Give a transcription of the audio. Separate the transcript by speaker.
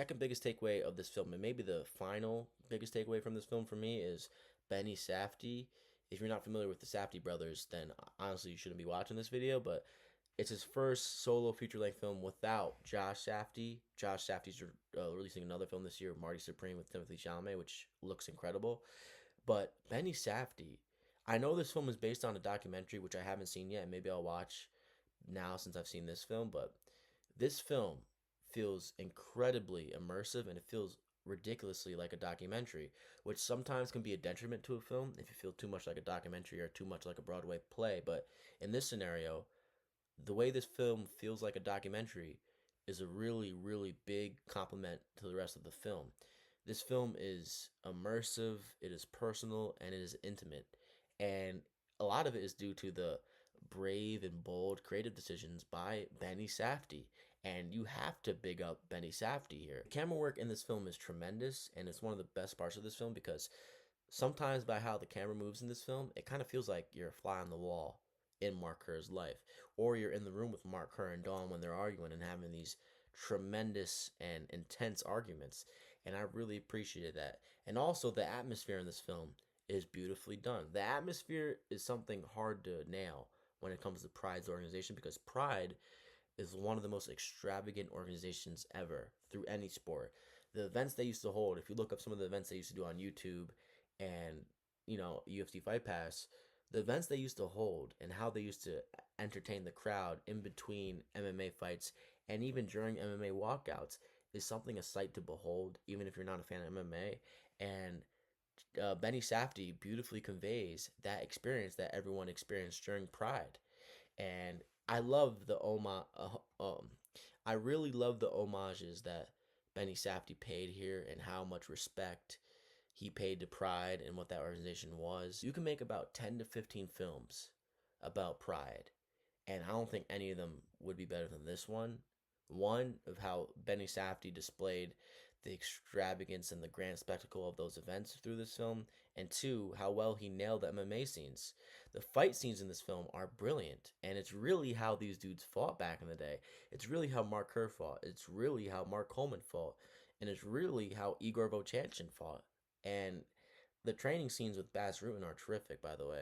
Speaker 1: second biggest takeaway of this film, and maybe the final biggest takeaway from this film for me, is Benny Safdie. If you're not familiar with the Safdie brothers, then honestly you shouldn't be watching this video. But it's his first solo feature length film without Josh Safdie. Josh Safdie's releasing another film this year, Marty Supreme with Timothy Chalamet, which looks incredible. But Benny Safdie, I know this film is based on a documentary which I haven't seen yet, and maybe I'll watch now since I've seen this film. But this film feels incredibly immersive, and it feels ridiculously like a documentary, which sometimes can be a detriment to a film if you feel too much like a documentary or too much like a Broadway play. But in this scenario, the way this film feels like a documentary is a really, really big compliment to the rest of the film. This film is immersive, it is personal, and it is intimate. And a lot of it is due to the brave and bold creative decisions by Benny Safdie. And you have to big up Benny Safdie here. The camera work in this film is tremendous, and it's one of the best parts of this film because sometimes by how the camera moves in this film, it kind of feels like you're a fly on the wall in Mark Kerr's life, or you're in the room with Mark Kerr and Dawn when they're arguing and having these tremendous and intense arguments. And I really appreciated that. And also, the atmosphere in this film is beautifully done. The atmosphere is something hard to nail when it comes to Pride's organization, because Pride is one of the most extravagant organizations ever through any sport. The events they used to hold, if you look up some of the events they used to do on YouTube and, UFC Fight Pass, the events they used to hold and how they used to entertain the crowd in between MMA fights and even during MMA walkouts is something a sight to behold, even if you're not a fan of MMA. And Benny Safdie beautifully conveys that experience that everyone experienced during Pride. And I love the I really love the homages that Benny Safdie paid here and how much respect he paid to Pride and what that organization was. You can make about 10 to 15 films about Pride, and I don't think any of them would be better than this one. One, of how Benny Safdie displayed the extravagance and the grand spectacle of those events through this film, and two, how well he nailed the MMA scenes. The fight scenes in this film are brilliant, and it's really how these dudes fought back in the day. It's really how Mark Kerr fought. It's really how Mark Coleman fought, and it's really how Igor Vovchanchin fought. And the training scenes with Bas Rutten are terrific, by the way.